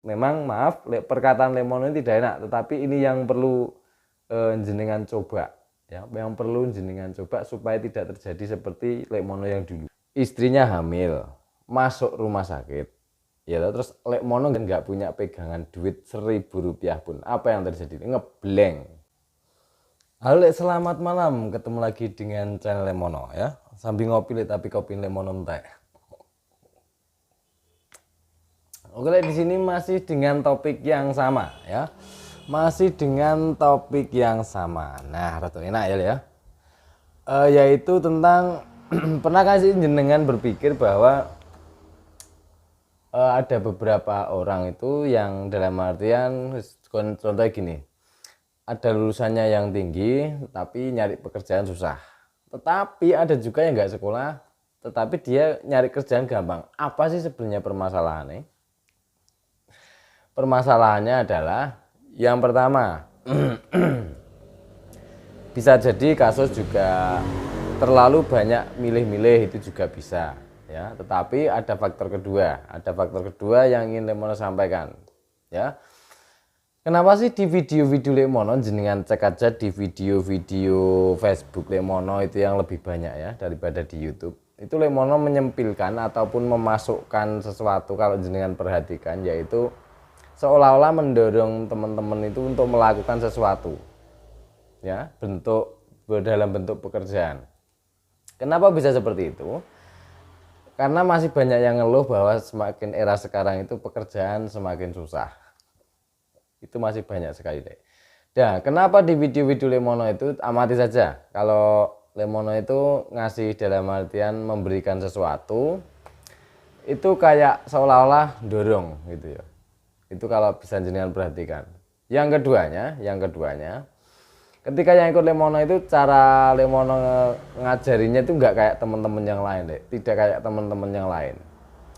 Memang maaf, perkataan Lemono ini tidak enak, tetapi ini yang perlu jenengan coba, ya, yang perlu jenengan coba supaya tidak terjadi seperti Lemono yang dulu. Istrinya hamil, masuk rumah sakit, ya terus Lemono nggak punya pegangan duit Rp1.000 pun. Apa yang terjadi? Ngeblank. Halo, selamat malam, ketemu lagi dengan channel Lemono ya. Sambil ngopi tapi kopi Lemono teh. Oke, di sini masih dengan topik yang sama ya. Masih dengan topik yang sama. Nah, rada enak ya. Yaitu tentang pernah kasih jenengan berpikir bahwa ada beberapa orang itu yang dalam artian contohnya gini. Ada lulusannya yang tinggi tapi nyari pekerjaan susah. Tetapi ada juga yang nggak sekolah tetapi dia nyari kerjaan gampang. Apa sih sebenarnya permasalahannya? Permasalahannya adalah yang pertama bisa jadi kasus juga terlalu banyak milih-milih, itu juga bisa ya. Tetapi ada faktor kedua yang ingin Lemono sampaikan ya. Kenapa sih di video-video Lemono, jenengan cek aja di video-video Facebook Lemono itu yang lebih banyak ya daripada di YouTube. Itu Lemono menyempilkan ataupun memasukkan sesuatu, kalau jenengan perhatikan, yaitu seolah-olah mendorong teman-teman itu untuk melakukan sesuatu ya, dalam bentuk pekerjaan. Kenapa bisa seperti itu? Karena masih banyak yang ngeluh bahwa semakin era sekarang itu pekerjaan semakin susah. Itu masih banyak sekali deh. Nah, kenapa di video-video Lemono itu amati saja. Kalau Lemono itu ngasih dalam artian memberikan sesuatu, itu kayak seolah-olah dorong gitu ya. Itu kalau bisa jenengan perhatikan. Yang keduanya, ketika yang ikut Lemono itu cara Lemono ngajarinya itu nggak kayak teman-teman yang lain deh, tidak kayak teman-teman yang lain.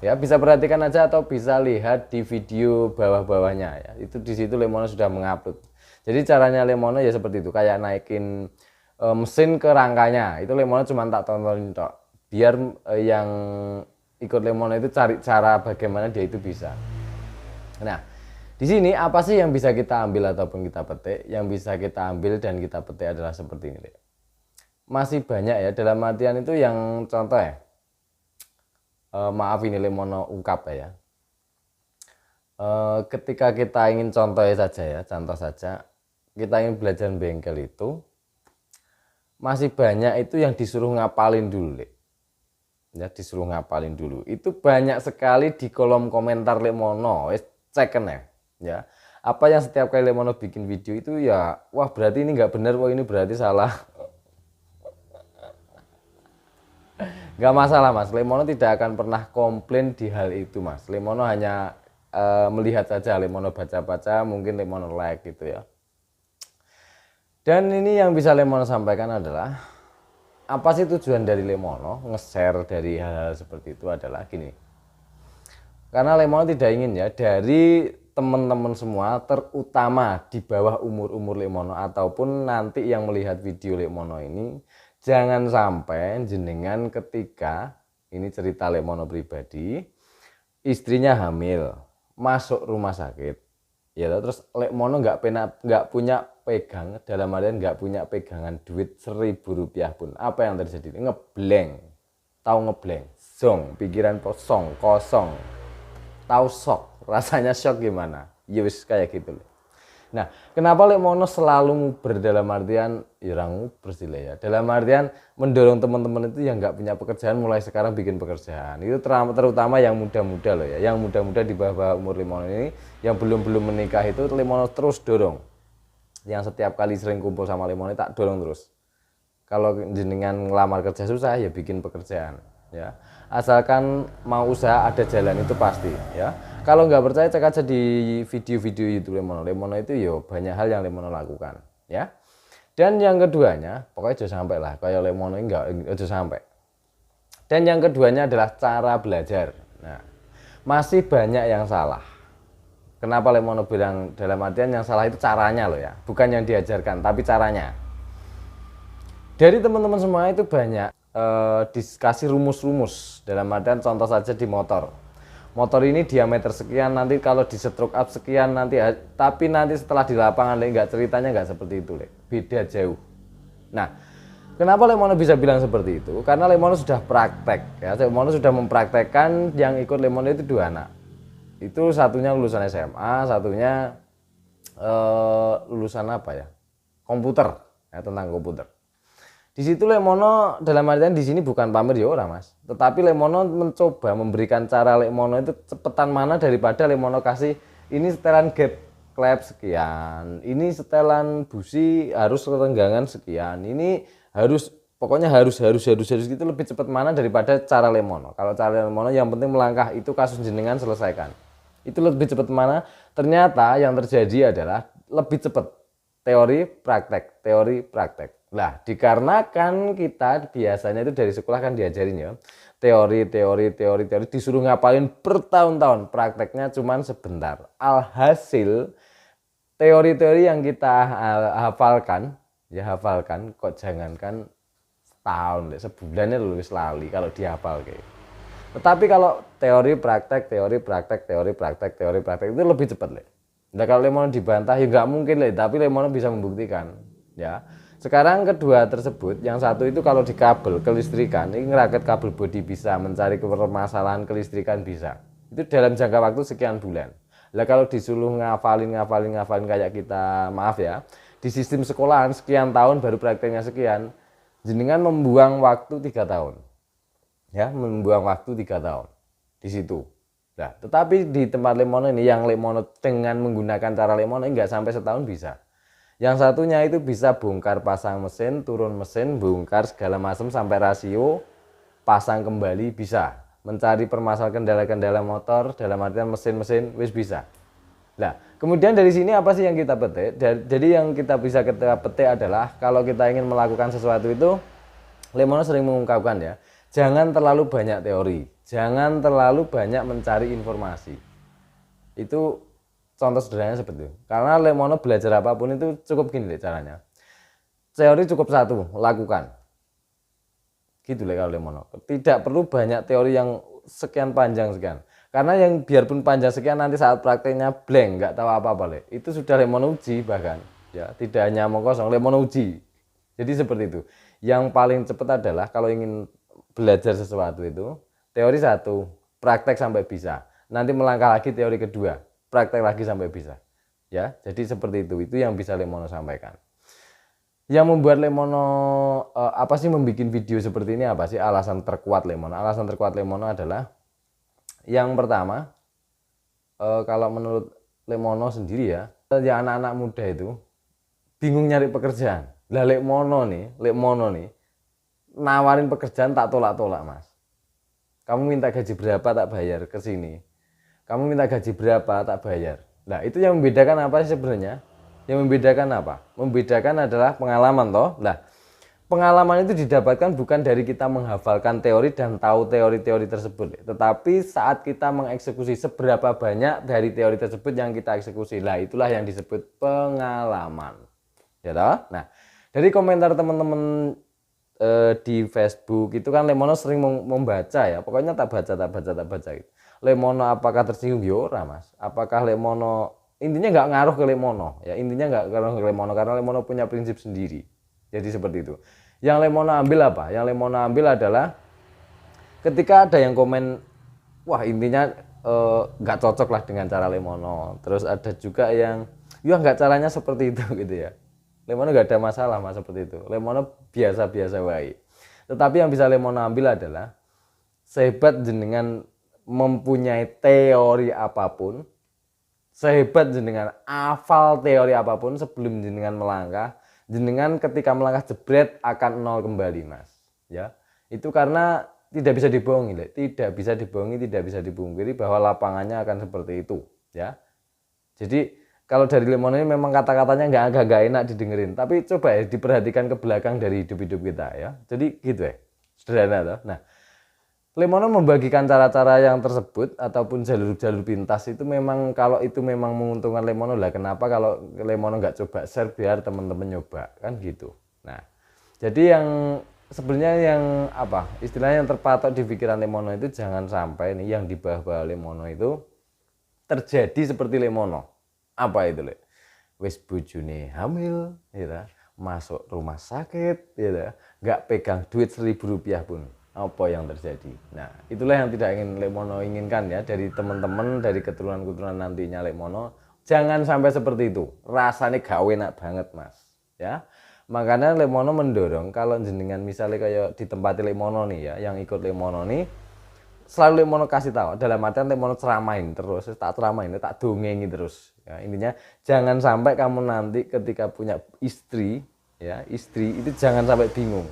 Ya, bisa perhatikan aja atau bisa lihat di video bawah-bawahnya ya. Itu di situ Lemono sudah mengupload. Jadi caranya Lemono ya seperti itu, kayak naikin mesin ke rangkanya. Itu Lemono cuma tak tontonin tok. Biar yang ikut Lemono itu cari cara bagaimana dia itu bisa. Nah, di sini apa sih yang bisa kita ambil ataupun kita petik? Yang bisa kita ambil dan kita petik adalah seperti ini. Masih banyak ya, dalam artian itu yang contoh ya. Maaf ini Lemono ungkap ya. Ketika kita ingin contoh saja, kita ingin belajar bengkel itu, masih banyak itu yang disuruh ngapalin dulu. Ya, disuruh ngapalin dulu. Itu banyak sekali di kolom komentar Lemono. Cek ya, apa yang setiap kali Lemono bikin video itu ya, wah berarti ini nggak benar, wah ini berarti salah. Nggak masalah mas, Lemono tidak akan pernah komplain di hal itu mas. Lemono hanya melihat saja, Lemono baca-baca, mungkin Lemono like gitu ya. Dan ini yang bisa Lemono sampaikan adalah, apa sih tujuan dari Lemono nge-share dari hal-hal seperti itu adalah gini. Karena Lemono tidak ingin ya dari teman-teman semua, terutama di bawah umur Lemono ataupun nanti yang melihat video Lemono ini, jangan sampai jenengan ketika ini cerita Lemono pribadi, istrinya hamil, masuk rumah sakit, ya terus Lemono nggak punya pegang, dalam artian nggak punya pegangan duit Rp1.000 pun. Apa yang terjadi? Ngeblank, tahu ngeblank, zong, pikiran kosong. Tahu shock, rasanya shock gimana? Ya wis kayak gitu loh. Nah, kenapa Lemono selalu nguber dalam artian nguber sih ya. Dalam artian mendorong teman-teman itu yang nggak punya pekerjaan mulai sekarang bikin pekerjaan. Itu terutama yang muda-muda loh ya. Yang muda-muda di bawah umur Lemono ini yang belum menikah itu Lemono terus dorong. Yang setiap kali sering kumpul sama Lemono tak dorong terus. Kalau jenengan ngelamar kerja susah ya bikin pekerjaan ya. Asalkan mau usaha ada jalan itu pasti ya. Kalau nggak percaya cek aja di video-video YouTube Lemono. Lemono itu yo banyak hal yang Lemono lakukan ya. Dan yang keduanya, pokoknya jangan sampai lah kayak Lemono ini nggak sampai. Dan yang keduanya adalah cara belajar. Nah, masih banyak yang salah. Kenapa Lemono bilang dalam artian yang salah itu caranya loh ya, bukan yang diajarkan tapi caranya. Dari teman-teman semua itu banyak dikasih rumus-rumus, dalam artian contoh saja di motor motor ini diameter sekian, nanti kalau di stroke up sekian nanti, tapi nanti setelah di lapangan nggak, ceritanya nggak seperti itu, beda jauh. Nah, kenapa Lemono bisa bilang seperti itu? Karena Lemono sudah praktek ya, Lemono sudah mempraktekkan, yang ikut Lemono itu 2 anak. Itu satunya lulusan SMA, satunya lulusan apa ya? Komputer, ya, tentang komputer. Di situ Lemono dalam artian di sini bukan pamer ya orang Mas, tetapi Lemono mencoba memberikan cara Lemono itu cepetan mana daripada Lemono kasih ini setelan gap klep sekian, ini setelan busi harus renggangan sekian, ini harus pokoknya harus gitu, lebih cepat mana daripada cara Lemono. Kalau cara Lemono yang penting melangkah, itu kasus jenengan selesaikan. Itu lebih cepat mana? Ternyata yang terjadi adalah lebih cepat teori praktek. Nah, dikarenakan kita biasanya itu dari sekolah kan diajarin ya, teori, disuruh ngapalin bertahun-tahun, prakteknya cuman sebentar. Alhasil teori-teori yang kita hafalkan kok jangankan setahun, sebulannya lulus lali kalau dihafal kayak. Tetapi kalau teori praktek itu lebih cepat Nah, kalau Lemono dibantah ya nggak mungkin tapi Lemono bisa membuktikan ya. Sekarang kedua tersebut, yang satu itu kalau di kabel kelistrikan, ini ngerakit kabel bodi bisa, mencari permasalahan kelistrikan bisa. Itu dalam jangka waktu sekian bulan. Lah kalau disuruh ngafalin kayak kita, maaf ya, di sistem sekolahan sekian tahun baru prakteknya sekian, jenengan membuang waktu 3 tahun. Ya, membuang waktu 3 tahun di situ. Nah, tetapi di tempat Lemono ini, yang Lemono dengan menggunakan cara Lemono enggak sampai setahun bisa. Yang satunya itu bisa bongkar pasang mesin, turun mesin, bongkar segala macam sampai rasio, pasang kembali bisa. Mencari permasalahan kendala-kendala motor dalam artian mesin-mesin wis bisa. Nah, kemudian dari sini apa sih yang kita petik? Jadi yang kita bisa petik adalah kalau kita ingin melakukan sesuatu itu, Lemono sering mengungkapkan ya, jangan terlalu banyak teori, jangan terlalu banyak mencari informasi. Itu contoh sederhananya seperti itu. Karena Lemono belajar apapun itu cukup gini caranya. Teori cukup 1, lakukan. Gitu kalau Lemono. Tidak perlu banyak teori yang sekian panjang sekian. Karena yang biarpun panjang sekian nanti saat prakteknya blank, nggak tahu apa-apa Itu sudah Lemono uji bahkan. Ya, tidak hanya omong kosong, Lemono uji. Jadi seperti itu. Yang paling cepat adalah kalau ingin belajar sesuatu itu, teori 1, praktek sampai bisa. Nanti melangkah lagi teori kedua, praktek lagi sampai bisa. Ya, jadi seperti itu yang bisa Lemono sampaikan. Yang membuat Lemono apa sih membuat video seperti ini, apa sih alasan terkuat Lemono? Alasan terkuat Lemono adalah yang pertama, kalau menurut Lemono sendiri ya anak-anak muda itu bingung nyari pekerjaan. Lah Lemono nih nawarin pekerjaan tak tolak-tolak Mas. Kamu minta gaji berapa tak bayar ke sini. Kamu minta gaji berapa tak bayar. Nah, itu yang membedakan apa sih sebenarnya? Yang membedakan apa? Membedakan adalah pengalaman toh. Nah, pengalaman itu didapatkan bukan dari kita menghafalkan teori dan tahu teori-teori tersebut, tetapi saat kita mengeksekusi seberapa banyak dari teori tersebut yang kita eksekusi. Nah, itulah yang disebut pengalaman. Ya toh? Nah, dari komentar teman-teman di Facebook itu kan Lemono sering membaca ya, pokoknya tak baca gitu. Lemono apakah tersinggung? Ora Mas. Apakah Lemono, intinya nggak ngaruh ke Lemono ya, intinya nggak ngaruh ke Lemono karena Lemono punya prinsip sendiri. Jadi seperti itu. Yang Lemono ambil apa? Yang Lemono ambil adalah ketika ada yang komen, wah intinya nggak cocok lah dengan cara Lemono. Terus ada juga yang, ya nggak caranya seperti itu gitu ya. Lemono nggak ada masalah Mas seperti itu. Lemono biasa-biasa wae. Tetapi yang bisa Lemono ambil adalah sehebat jenengan mempunyai teori apapun, sehebat jenengan hafal teori apapun, sebelum jenengan melangkah, jenengan ketika melangkah jebret akan nol kembali Mas. Ya, itu karena tidak bisa dibohongi, tidak bisa dipungkiri bahwa lapangannya akan seperti itu. Ya, jadi kalau dari Lemono ini memang kata-katanya agak enak didengerin, tapi coba ya diperhatikan ke belakang dari hidup-hidup kita ya. Jadi gitu ya, sederhana toh. Nah, Lemono membagikan cara-cara yang tersebut ataupun jalur-jalur pintas itu memang kalau itu memang menguntungkan Lemono lah. Kenapa kalau Lemono nggak coba share biar teman-teman nyoba kan gitu. Nah, jadi yang sebenarnya yang apa istilahnya yang terpatok di pikiran Lemono itu jangan sampai nih yang di bawah-bawah Lemono itu terjadi seperti Lemono. Apa itu, Le? Wis bojone hamil, ya, masuk rumah sakit, ya, nggak pegang duit Rp1.000 pun. Apa yang terjadi? Nah, itulah yang tidak ingin Lemono inginkan ya dari teman-teman, dari keturunan-keturunan nantinya Lemono. Jangan sampai seperti itu. Rasanya gak enak banget, Mas. Ya. Makanya Lemono mendorong kalau jenengan misalnya kayak di tempat Lemono nih ya, yang ikut Lemono nih selalu Lemono kasih tahu, dalam artian Lemono ceramain terus, tak ceramain, tak dongengi terus. Ya, intinya jangan sampai kamu nanti ketika punya istri, ya istri itu jangan sampai bingung.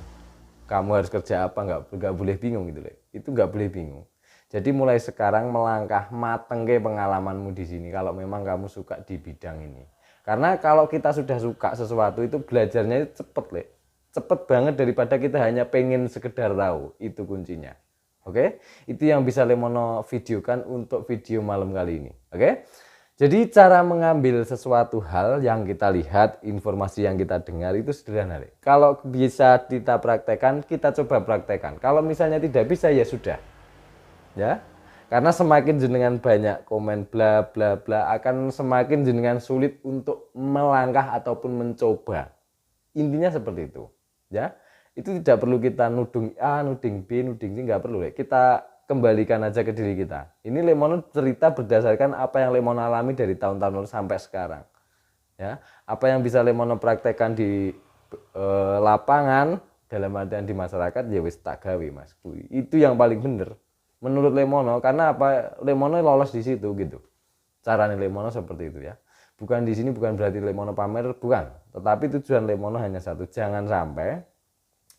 Kamu harus kerja apa, nggak boleh bingung gitu loh. Itu nggak boleh bingung. Jadi mulai sekarang melangkah mateng ke pengalamanmu di sini kalau memang kamu suka di bidang ini. Karena kalau kita sudah suka sesuatu itu belajarnya itu cepet, Le. Cepet banget daripada kita hanya pengen sekedar tahu. Itu kuncinya. Oke, itu yang bisa Lemono videokan untuk video malam kali ini. Oke, jadi cara mengambil sesuatu hal yang kita lihat, informasi yang kita dengar itu sederhana. Kalau bisa kita praktekkan, kita coba praktekkan. Kalau misalnya tidak bisa, ya sudah. Ya, karena semakin jenengan banyak komen bla bla bla, akan semakin jenengan sulit untuk melangkah ataupun mencoba. Intinya seperti itu. Ya. Itu tidak perlu kita nuding A, nuding B, nuding C, nggak perlu. Kita kembalikan aja ke diri kita. Ini Lemono cerita berdasarkan apa yang Lemono alami dari tahun-tahun lalu sampai sekarang. Ya, apa yang bisa Lemono praktekkan di lapangan dalam artian di masyarakat ya wis tak gawe, Mas. Itu yang paling bener menurut Lemono, karena apa Lemono lolos di situ gitu. Caranya Lemono seperti itu ya. Bukan di sini bukan berarti Lemono pamer, bukan. Tetapi tujuan Lemono hanya satu, jangan sampai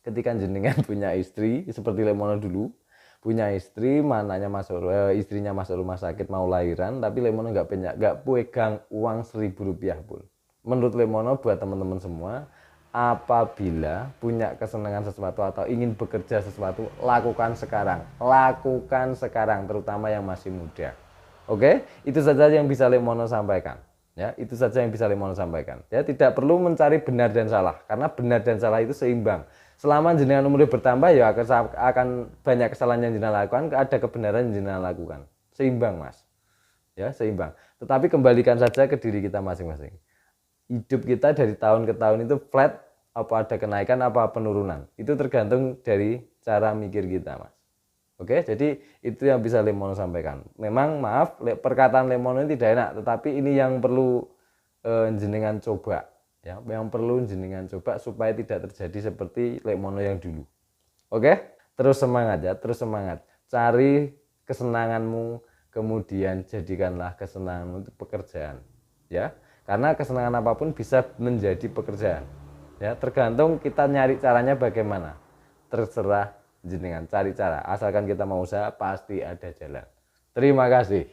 ketika jenengan punya istri seperti Lemono dulu, punya istri mananya masuk istrinya masuk rumah sakit mau lahiran, tapi Lemono nggak pegang uang Rp1.000 pun. Menurut Lemono buat teman-teman semua, apabila punya kesenangan sesuatu atau ingin bekerja sesuatu, lakukan sekarang terutama yang masih muda. Oke, itu saja yang bisa Lemono sampaikan. Ya, itu saja yang bisa Lemono sampaikan. Ya, tidak perlu mencari benar dan salah, karena benar dan salah itu seimbang. Selama jenengan umurnya bertambah ya akan banyak kesalahan yang jenengan lakukan, ada kebenaran yang jenengan lakukan. Seimbang, Mas. Ya, seimbang. Tetapi kembalikan saja ke diri kita masing-masing. Hidup kita dari tahun ke tahun itu flat, apa ada kenaikan apa penurunan. Itu tergantung dari cara mikir kita, Mas. Oke, jadi itu yang bisa Lemono sampaikan. Memang maaf, perkataan Lemono ini tidak enak, tetapi ini yang perlu jenengan coba. Ya, yang perlu jenengan coba supaya tidak terjadi seperti Lemono yang dulu. Oke, terus semangat ya, terus semangat. Cari kesenanganmu, kemudian jadikanlah kesenanganmu itu pekerjaan. Ya, karena kesenangan apapun bisa menjadi pekerjaan. Ya, tergantung kita nyari caranya bagaimana. Terserah jenengan cari cara. Asalkan kita mau usaha pasti ada jalan. Terima kasih.